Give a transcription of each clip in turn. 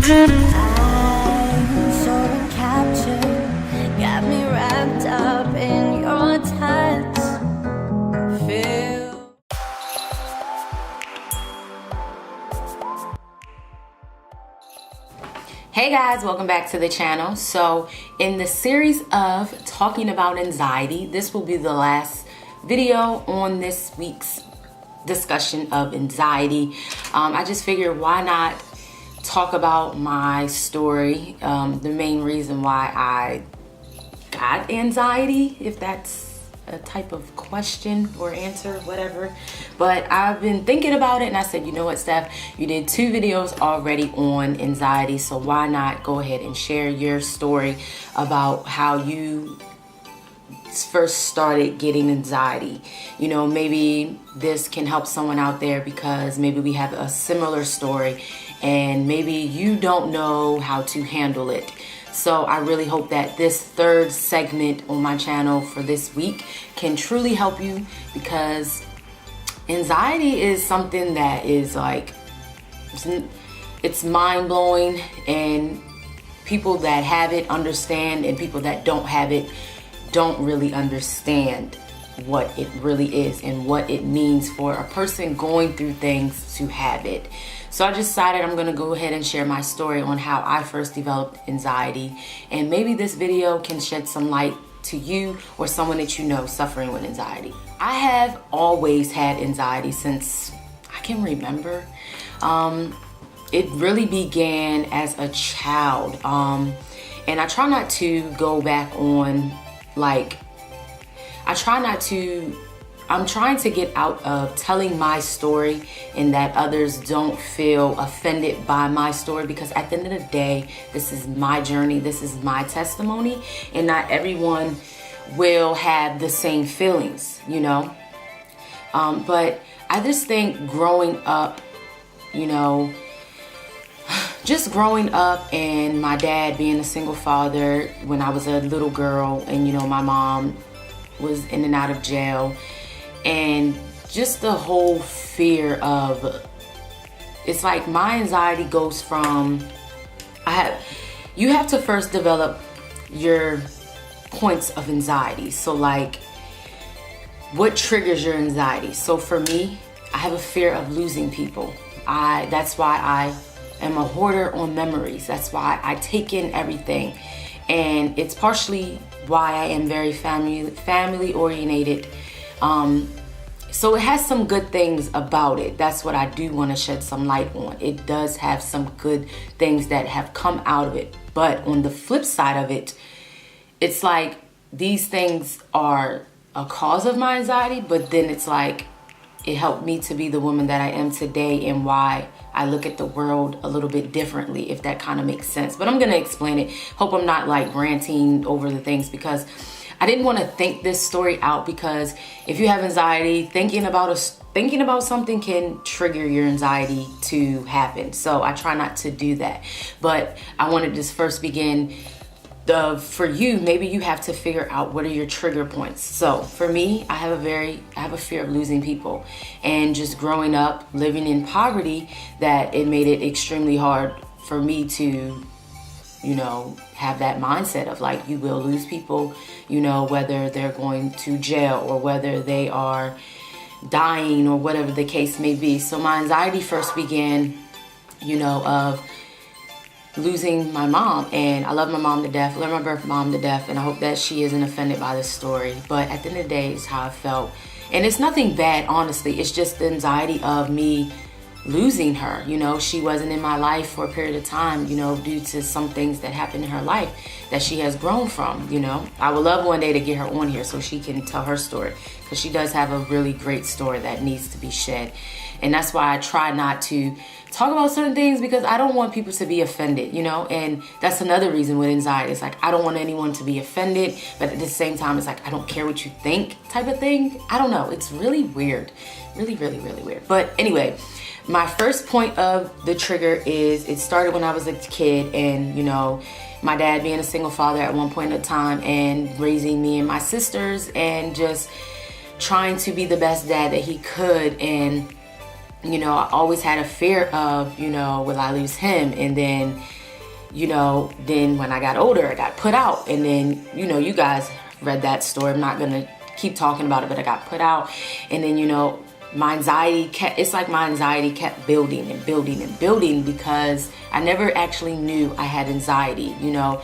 I'm so captured, got me wrapped up in your touch. Feel. Hey guys, welcome back to the channel. So in the series of talking about anxiety, this will be the last video on this week's discussion of anxiety. I just figured, why not talk about my story, the main reason why I got anxiety, if that's a type of question or answer, whatever. But I've been thinking about it and I said, you know what, Steph, you did 2 videos already on anxiety, so why not go ahead and share your story about how you first started getting anxiety. You know, maybe this can help someone out there because maybe we have a similar story and maybe you don't know how to handle it. So I really hope that this 3rd segment on my channel for this week can truly help you, because anxiety is something that is like, it's mind-blowing, and people that have it understand, and people that don't have it don't really understand what it really is and what it means for a person going through things to have it. So I decided I'm gonna go ahead and share my story on how I first developed anxiety, and maybe this video can shed some light to you or someone that you know suffering with anxiety. I have always had anxiety since I can remember. It really began as a child, and I try not to go back on, like, I'm trying to get out of telling my story and that others don't feel offended by my story, because at the end of the day, this is my journey, this is my testimony, and not everyone will have the same feelings, you know? But I just think growing up, you know, just growing up and my dad being a single father when I was a little girl, and you know, my mom was in and out of jail, and just the whole fear of, it's like my anxiety goes from, you have to first develop your points of anxiety. So like, what triggers your anxiety? So for me, I have a fear of losing people. That's why I am a hoarder on memories. That's why I take in everything. And it's partially why I am very family oriented. So it has some good things about it. That's what I do want to shed some light on. It does have some good things that have come out of it. But on the flip side of it, it's like these things are a cause of my anxiety, but then it's like it helped me to be the woman that I am today, and why I look at the world a little bit differently, if that kind of makes sense. But I'm gonna explain it. Hope I'm not like ranting over the things, because I didn't want to think this story out, because if you have anxiety, thinking about something can trigger your anxiety to happen. So I try not to do that. But I wanted to first begin, for you, maybe you have to figure out what are your trigger points. So for me, I have a fear of losing people, and just growing up living in poverty, that it made it extremely hard for me to, you know, have that mindset of like, you will lose people, you know, whether they're going to jail or whether they are dying or whatever the case may be. So my anxiety first began, you know, of losing my mom. And I love my mom to death. I love my birth mom to death, and I hope that she isn't offended by this story. But at the end of the day, it's how I felt. And it's nothing bad, honestly. It's just the anxiety of me losing her. You know, she wasn't in my life for a period of time, you know, due to some things that happened in her life that she has grown from, you know. I would love one day to get her on here so she can tell her story, because she does have a really great story that needs to be shed. And that's why I try not to talk about certain things, because I don't want people to be offended, you know. And that's another reason with anxiety. It's like, I don't want anyone to be offended, but at the same time, it's like, I don't care what you think type of thing. I don't know. It's really weird. Really, really, really weird. But anyway, my first point of the trigger is, it started when I was a kid, and you know, my dad being a single father at one point in time, and raising me and my sisters, and just trying to be the best dad that he could. And you know, I always had a fear of, you know, will I lose him? And then, you know, then when I got older, I got put out. And then, you know, you guys read that story. I'm not going to keep talking about it, but I got put out. And then, you know, my anxiety kept building and building and building because I never actually knew I had anxiety. You know,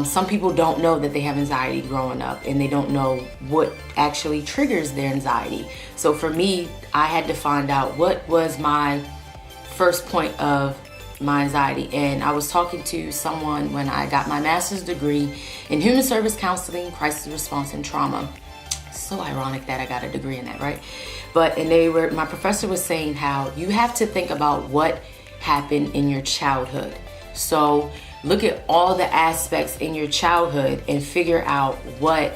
some people don't know that they have anxiety growing up, and they don't know what actually triggers their anxiety. So for me, I had to find out what was my first point of my anxiety. And I was talking to someone when I got my master's degree in human service counseling, crisis response, and trauma. So ironic that I got a degree in that, right? My professor was saying how you have to think about what happened in your childhood. So look at all the aspects in your childhood and figure out what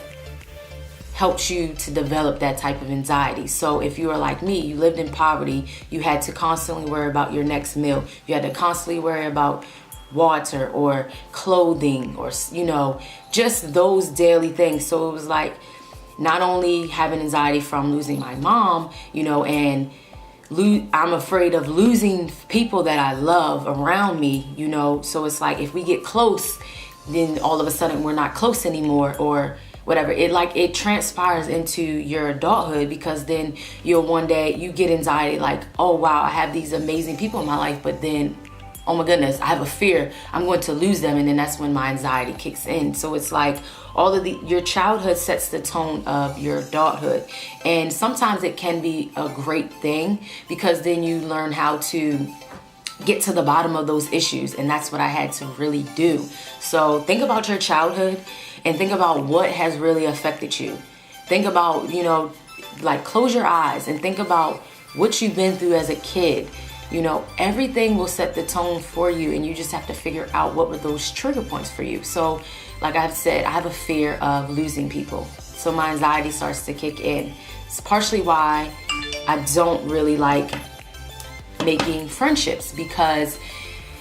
helps you to develop that type of anxiety. So if you are like me, you lived in poverty, you had to constantly worry about your next meal. You had to constantly worry about water or clothing or, you know, just those daily things. So it was like not only having anxiety from losing my mom, you know, and I'm afraid of losing people that I love around me, you know. So it's like if we get close, then all of a sudden we're not close anymore or whatever. It transpires into your adulthood, because then you'll one day you get anxiety like, oh wow, I have these amazing people in my life, but then oh my goodness, I have a fear I'm going to lose them, and then that's when my anxiety kicks in. So it's like your childhood sets the tone of your adulthood, and sometimes it can be a great thing because then you learn how to get to the bottom of those issues, and that's what I had to really do. So think about your childhood and think about what has really affected you. Think about, you know, like close your eyes and think about what you've been through as a kid. You know, everything will set the tone for you, and you just have to figure out what were those trigger points for you. So like I've said, I have a fear of losing people. So my anxiety starts to kick in. It's partially why I don't really like making friendships, because,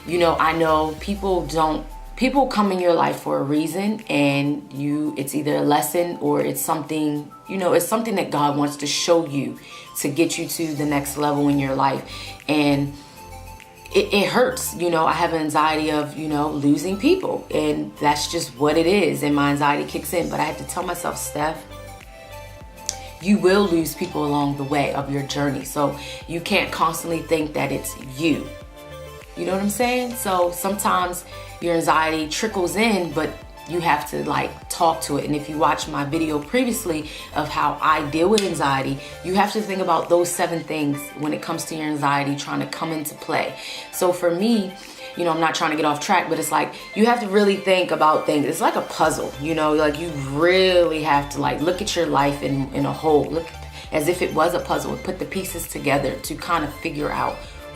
you know, I know people come in your life for a reason, and it's either a lesson or it's something, you know, it's something that God wants to show you to get you to the next level in your life. And it hurts, you know. I have anxiety of, you know, losing people, and that's just what it is, and my anxiety kicks in. But I have to tell myself, Steph, you will lose people along the way of your journey, so you can't constantly think that it's you. You know what I'm saying? So sometimes your anxiety trickles in, but you have to like talk to it. And if you watch my video previously of how I deal with anxiety, you have to think about those 7 things when it comes to your anxiety trying to come into play. So for me, you know, I'm not trying to get off track, but it's like you have to really think about things. It's like a puzzle, you know, like you really have to like look at your life in a whole, look as if it was a puzzle, and put the pieces together to kind of figure out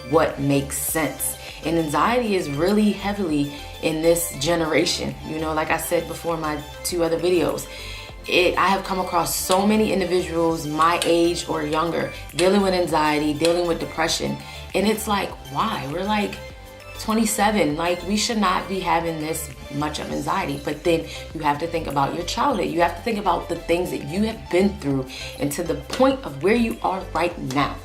what makes sense. And anxiety is really heavily in this generation. You know, like I said before in my 2 other videos, I have come across so many individuals my age or younger dealing with anxiety, dealing with depression. And it's like, why? We're like 27. Like, we should not be having this much of anxiety. But then you have to think about your childhood. You have to think about the things that you have been through and to the point of where you are right now.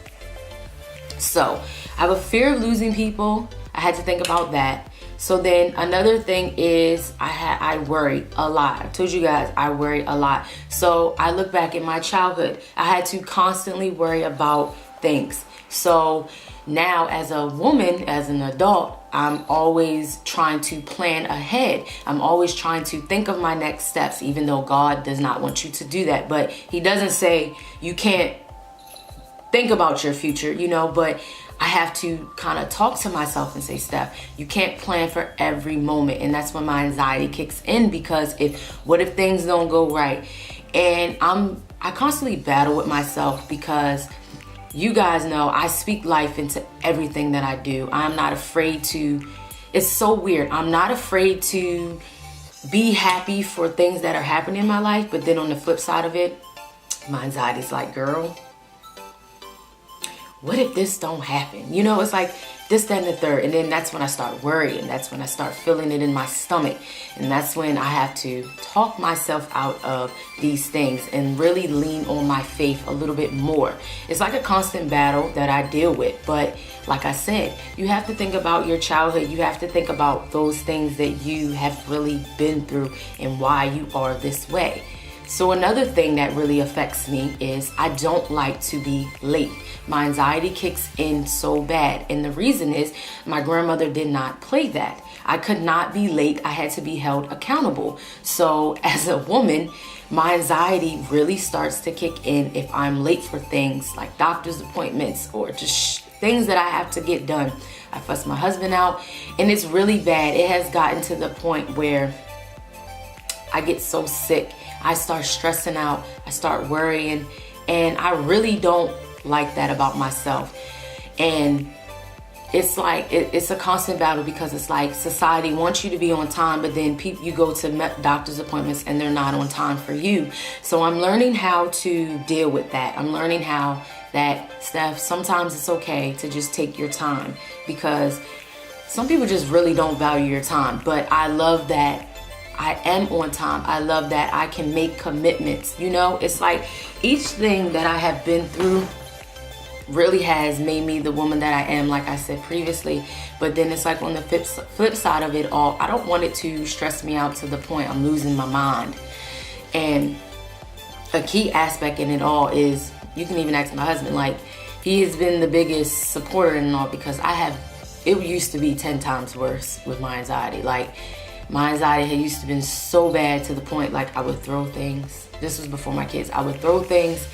So I have a fear of losing people. I had to think about that. So then another thing is I worry a lot. I told you guys I worry a lot. So I look back at my childhood. I had to constantly worry about things. So now as a woman, as an adult, I'm always trying to plan ahead. I'm always trying to think of my next steps, even though God does not want you to do that. But He doesn't say you can't think about your future, you know, but I have to kind of talk to myself and say, Steph, you can't plan for every moment. And that's when my anxiety kicks in, because what if things don't go right? And I constantly battle with myself, because you guys know I speak life into everything that I do. I'm not afraid to, it's so weird. I'm not afraid to be happy for things that are happening in my life. But then on the flip side of it, my anxiety's like, girl, what if this don't happen? You know, it's like this, that, and the third. And then that's when I start worrying. That's when I start feeling it in my stomach. And that's when I have to talk myself out of these things and really lean on my faith a little bit more. It's like a constant battle that I deal with. But like I said, you have to think about your childhood. You have to think about those things that you have really been through and why you are this way. So another thing that really affects me is I don't like to be late. My anxiety kicks in so bad. And the reason is my grandmother did not play that. I could not be late. I had to be held accountable. So as a woman, my anxiety really starts to kick in if I'm late for things like doctor's appointments or just things that I have to get done. I fuss my husband out, and it's really bad. It has gotten to the point where I get so sick. I start stressing out. I start worrying, and I really don't like that about myself. And it's like it's a constant battle, because it's like society wants you to be on time, but then you go to doctor's appointments and they're not on time for you. So I'm learning how to deal with that. I'm learning how that, Steph, sometimes it's okay to just take your time, because some people just really don't value your time. But I love that I am on time. I love that I can make commitments. You know, it's like each thing that I have been through really has made me the woman that I am, like I said previously. But then it's like on the flip side of it all, I don't want it to stress me out to the point I'm losing my mind. And a key aspect in it all is, you can even ask my husband, like, he has been the biggest supporter in it all, because it used to be 10 times worse with my anxiety. Like, my anxiety had used to been so bad to the point, like, I would throw things. This was before my kids. I would throw things,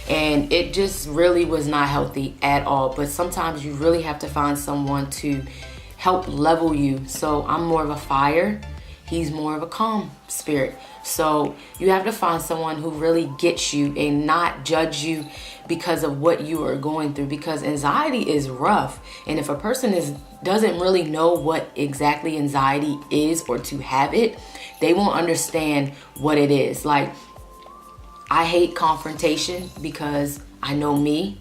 and it just really was not healthy at all. But sometimes you really have to find someone to help level you. So I'm more of a fire. He's more of a calm spirit. So you have to find someone who really gets you and not judge you because of what you are going through, because anxiety is rough. And if a person doesn't really know what exactly anxiety is, or to have it, they won't understand what it is. Like, I hate confrontation, because I know me.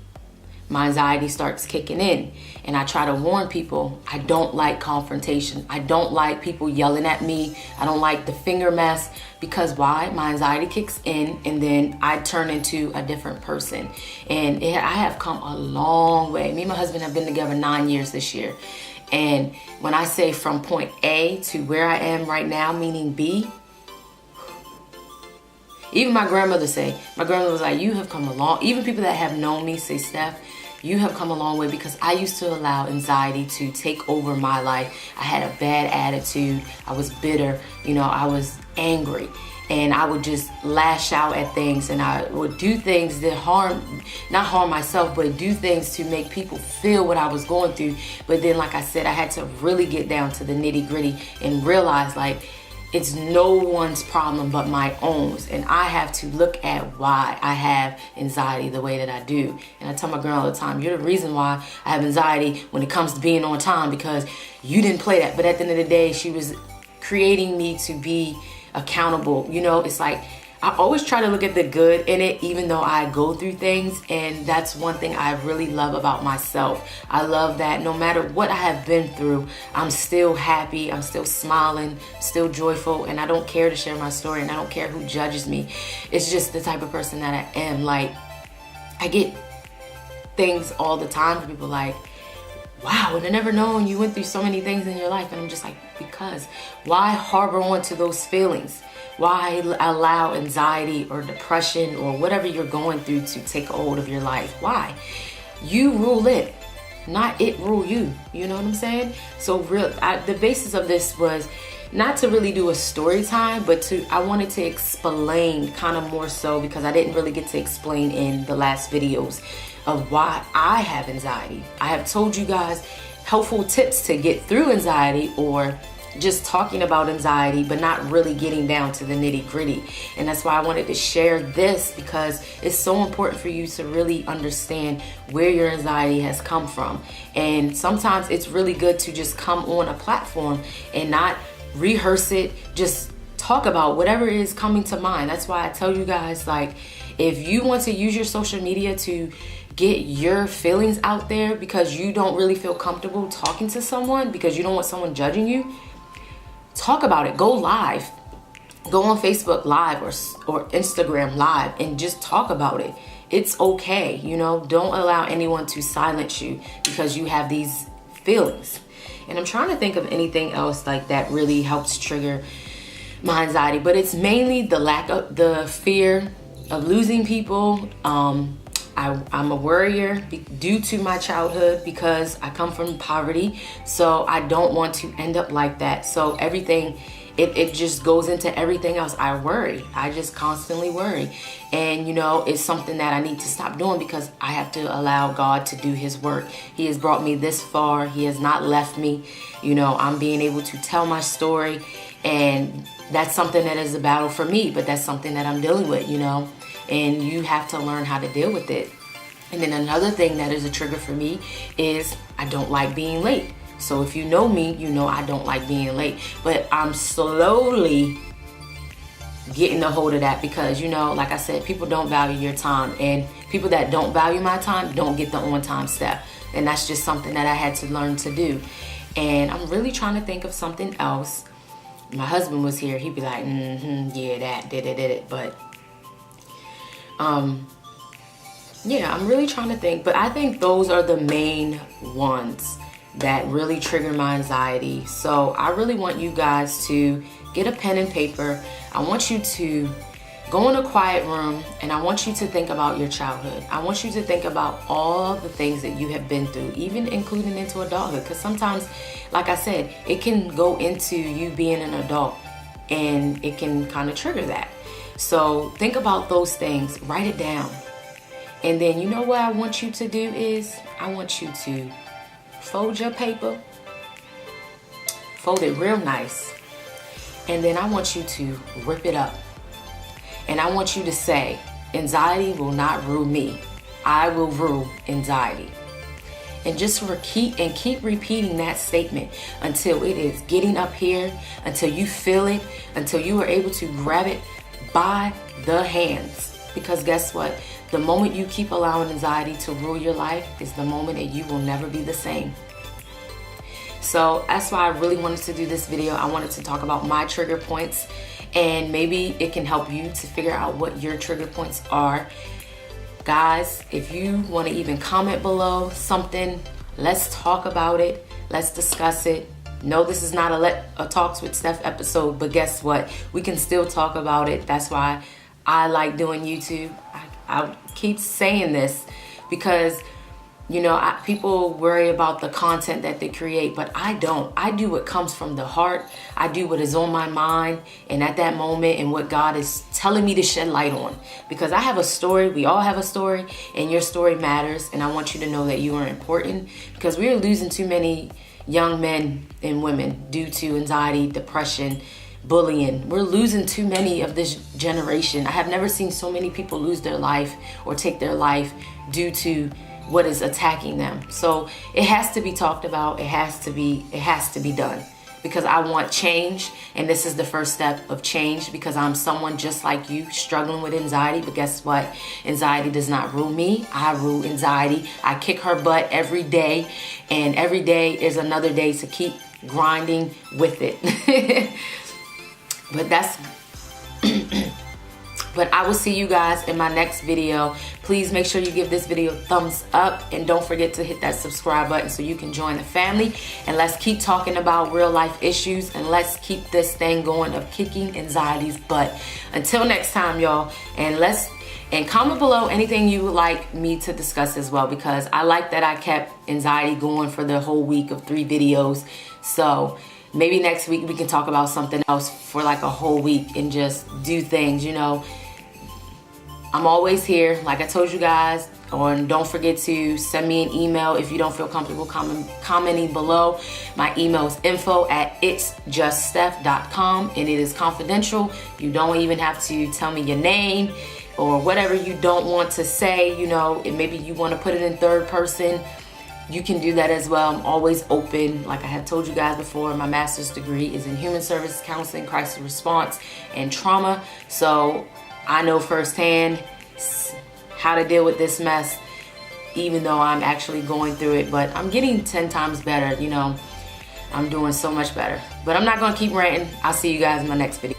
My anxiety starts kicking in, and I try to warn people, I don't like confrontation. I don't like people yelling at me. I don't like the finger mess, because why? My anxiety kicks in, and then I turn into a different person. And I have come a long way. Me and my husband have been together 9 years this year. And when I say from point A to where I am right now, meaning B, even my grandmother was like, you have come a long, even people that have known me say, Steph, you have come a long way, because I used to allow anxiety to take over my life. I had a bad attitude. I was bitter. You know, I was angry, and I would just lash out at things, and I would do things that not harm myself, but do things to make people feel what I was going through. But then, like I said, I had to really get down to the nitty gritty and realize, like, it's no one's problem but my own. And I have to look at why I have anxiety the way that I do. And I tell my girl all the time, you're the reason why I have anxiety when it comes to being on time, because you didn't play that. But at the end of the day, she was creating me to be accountable. You know, it's like, I always try to look at the good in it, even though I go through things. And that's one thing I really love about myself. I love that no matter what I have been through, I'm still happy, I'm still smiling, still joyful, and I don't care to share my story, and I don't care who judges me. It's just the type of person that I am. Like, I get things all the time from people like, wow, and I never known you went through so many things in your life. And I'm just like, because why harbor on to those feelings? Why allow anxiety or depression or whatever you're going through to take a hold of your life? Why? You rule it, not it rule you. You know what I'm saying? So the basis of this was not to really do a story time, but I wanted to explain kind of more so, because I didn't really get to explain in the last videos of why I have anxiety. I have told you guys helpful tips to get through anxiety, or just talking about anxiety, but not really getting down to the nitty gritty. And that's why I wanted to share this, because it's so important for you to really understand where your anxiety has come from. And sometimes it's really good to just come on a platform and not rehearse it, just talk about whatever is coming to mind. That's why I tell you guys, like, if you want to use your social media to get your feelings out there because you don't really feel comfortable talking to someone because you don't want someone judging you, talk about it. Go live. Go on Facebook Live or Instagram Live and just talk about it. It's okay, you know. Don't allow anyone to silence you because you have these feelings. And I'm trying to think of anything else like that really helps trigger my anxiety, but it's mainly the fear of losing people. I'm a worrier due to my childhood because I come from poverty, so I don't want to end up like that. So everything, it just goes into everything else. I worry. I just constantly worry. And you know, it's something that I need to stop doing because I have to allow God to do his work. He has brought me this far. He has not left me. You know, I'm being able to tell my story, and that's something that is a battle for me, but that's something that I'm dealing with, you know, and you have to learn how to deal with it. And then another thing that is a trigger for me is I don't like being late. So if you know me, you know I don't like being late. But I'm slowly getting a hold of that because, you know, like I said, people don't value your time. And people that don't value my time don't get the on-time step. And that's just something that I had to learn to do. And I'm really trying to think of something else. My husband was here. He'd be like, yeah, that, did it. But, yeah, I'm really trying to think. But I think those are the main ones that really trigger my anxiety. So I really want you guys to get a pen and paper. I want you to go in a quiet room and I want you to think about your childhood. I want you to think about all the things that you have been through, even including into adulthood. Because sometimes, like I said, it can go into you being an adult and it can kind of trigger that. So think about those things, write it down. And then you know what I want you to do is I want you to fold your paper, fold it real nice, and then I want you to rip it up. And I want you to say, anxiety will not rule me. I will rule anxiety. And just keep repeating that statement until it is getting up here, until you feel it, until you are able to grab it by the hands. Because guess what? The moment you keep allowing anxiety to rule your life is the moment that you will never be the same. So that's why I really wanted to do this video. I wanted to talk about my trigger points, and maybe it can help you to figure out what your trigger points are. Guys, if you want to even comment below something, let's talk about it. Let's discuss it. No, this is not a Talks with Steph episode, but guess what? We can still talk about it. That's why I like doing YouTube. I keep saying this because, you know, people worry about the content that they create, but I don't. I do what comes from the heart. I do what is on my mind and at that moment and what God is telling me to shed light on. Because I have a story. We all have a story, and your story matters. And I want you to know that you are important, because we are losing too many young men and women due to anxiety, depression, bullying. We're losing too many of this generation. I have never seen so many people lose their life or take their life due to what is attacking them. So it has to be talked about. It has to be done, because I want change, and this is the first step of change, because I'm someone just like you struggling with anxiety. But guess what? Anxiety does not rule me. I rule anxiety. I kick her butt every day, and every day is another day to keep grinding with it. But I will see you guys in my next video. Please make sure you give this video a thumbs up, and don't forget to hit that subscribe button so you can join the family. And let's keep talking about real life issues, and let's keep this thing going of kicking anxiety's butt. Until next time, y'all, and comment below anything you would like me to discuss as well, because I like that I kept anxiety going for the whole week of 3 videos. So maybe next week we can talk about something else for like a whole week and just do things, you know. I'm always here, like I told you guys. And don't forget to send me an email if you don't feel comfortable commenting below. My email is info@itsjuststeph.com, and it is confidential. You don't even have to tell me your name or whatever you don't want to say, you know. And maybe you want to put it in third person. You can do that as well. I'm always open. Like I have told you guys before, my master's degree is in human services counseling, crisis response, and trauma. So I know firsthand how to deal with this mess. even though I'm actually going through it, but I'm getting 10 times better, you know. I'm doing so much better. But I'm not gonna keep ranting. I'll see you guys in my next video.